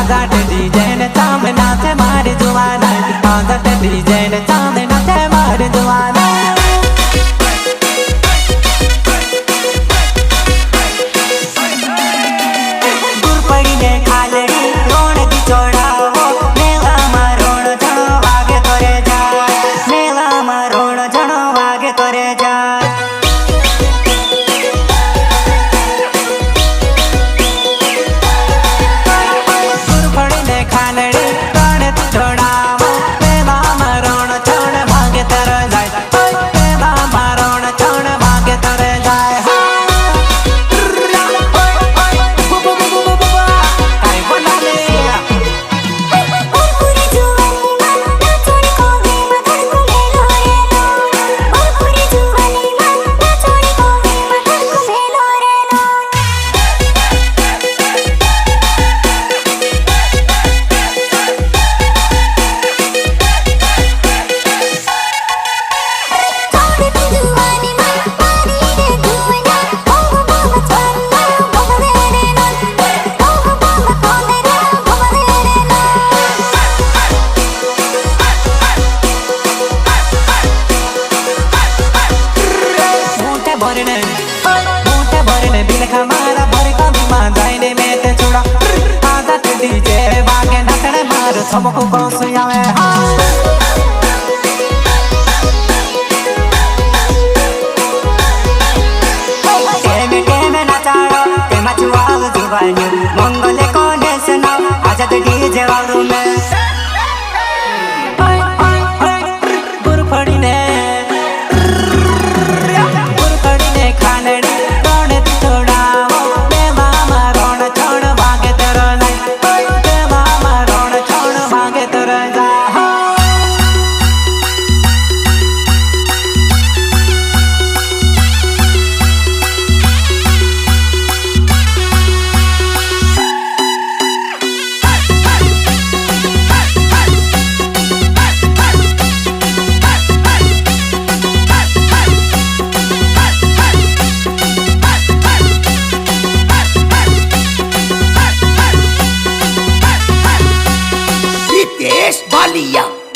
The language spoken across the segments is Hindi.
आजाट डीजे ने चांद नाचे मार जुआना आजाट डीजे ने चांद नाचे मार जुआना गुरपड़ी ने खालड़ी रोण दी चोड़ावो मेला मा रोण जणो वागे तोरे जा मेला मा रोण जणो वागे तोरे जा हमारा भर का विमान जाने में ते छोड़ा आजाद डीजे वागे नचने मार सबको कोसिया में टेमे नचाड़ो ते मचुआल जुबानी मंगले कोने से ना आजाद डीजे वालों में गुरपड़ी ने खानड़ी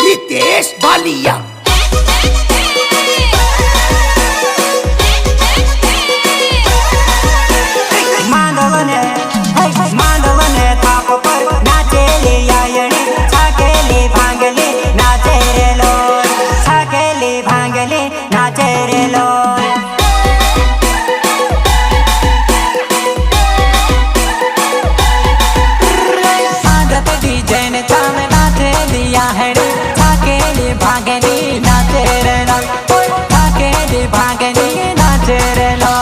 रितेश बालिया मांडवने थाप पर नाचेली आयणी छाकेली भांगली नाचे रे लोर छाकेली भांगली नाचे रे लोर आजाद डीजे ने चांद नाचे लिया है छाकेली भांगली नाचे रे लोर छाकेली भांगली नाचे रे लोर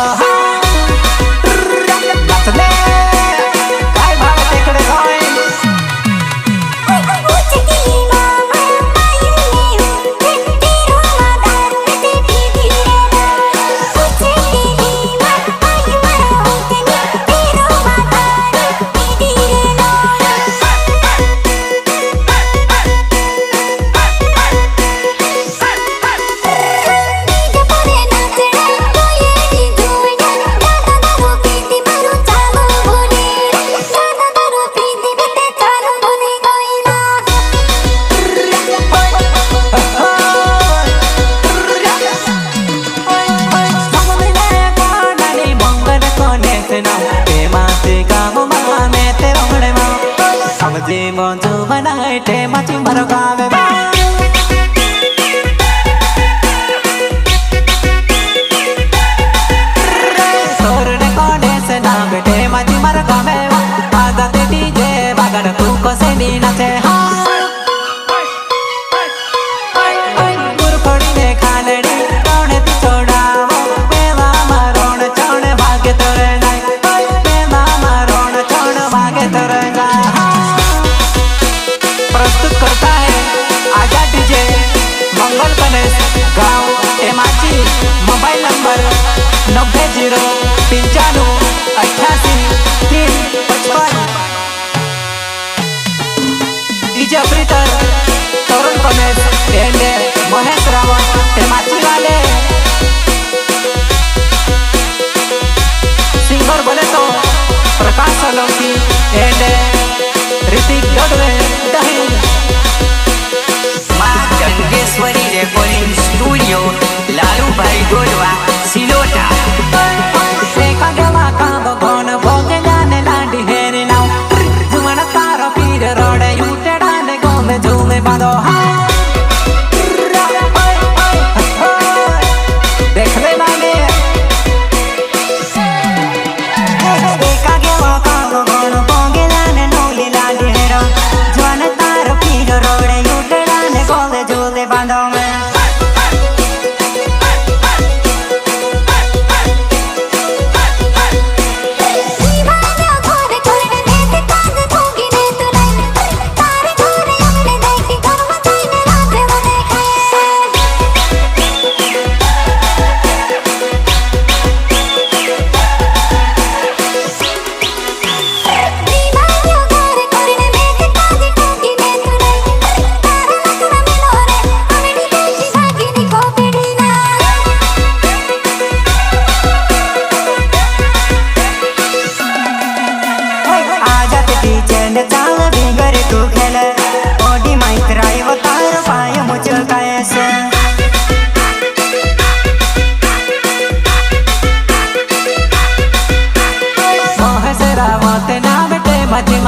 समझे मौजू बनाए टे मच मर गावे सोरने कोने से ना बेटे मच मर गावे आजाद डीजे बागड़ तू को से नी नचे गुरपड़ी ने खानड़ी रोने तू छोड़ावो मेला मारोण छोड़ भागे तोरे जाए मेला मारोण छोड़ भागे तोरे जाए प्रस्तुत करता है आजाद डीजे मंगल गणेश गांव Emachi mobile number 9095583355 DJ operator Tarun Ganesh and Mahesh Rawat Emachi वाले सिंगर बोले तो प्रकाश सोलंकी एंड ऋतिक डोडवे दही माँ जगेश्वरी रेकॉर्डिंग स्टूडियो लालू भाई डोडवा सिलोटा एका गेला का बघून भोगे जाने लांडी हेरी लाव जुमन तारो पीर रोडे युटेडाने गोमे झूमे बांधो देख ले लाने एका गेला का बघून भोगे जाने नोली लांडी हेरो जुमन तारो पीर रोडे युटेडाने गोमे झूमे बांधो में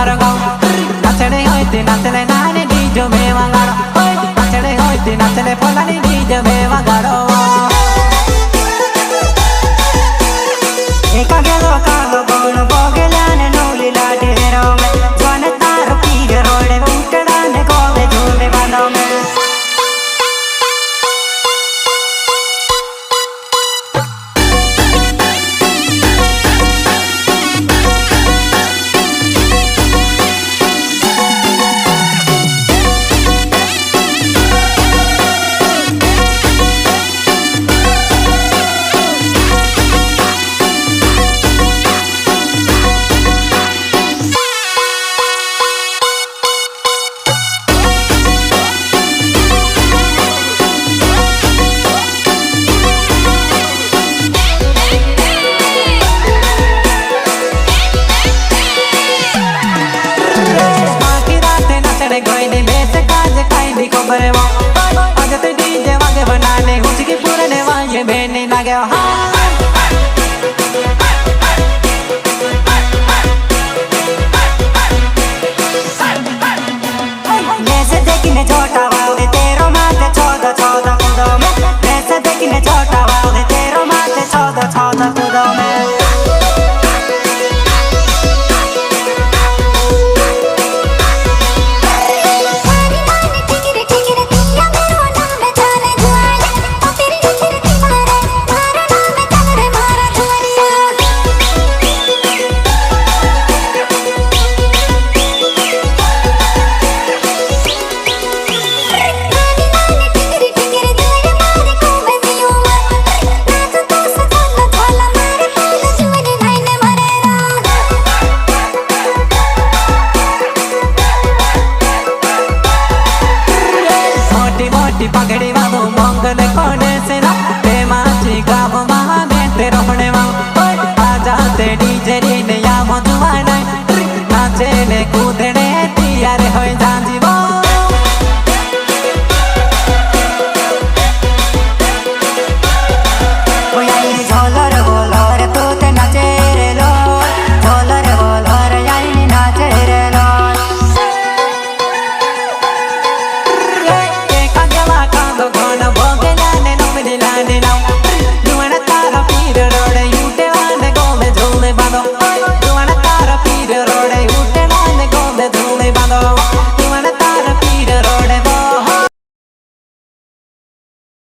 नाचने होते नाचले नाने डीजो में वगाड़ो नाचने होते नाचले फलानी डीजो में वगाड़ो एका गेलो कालो बोल बोगलाने नोली लाडेरो में जवन तार पीर रोडे उठड़ाने गोले झूले बांधो में आज तो डीजे वागे बनाने हुचकी पूरे वागे बेने लगे हाँ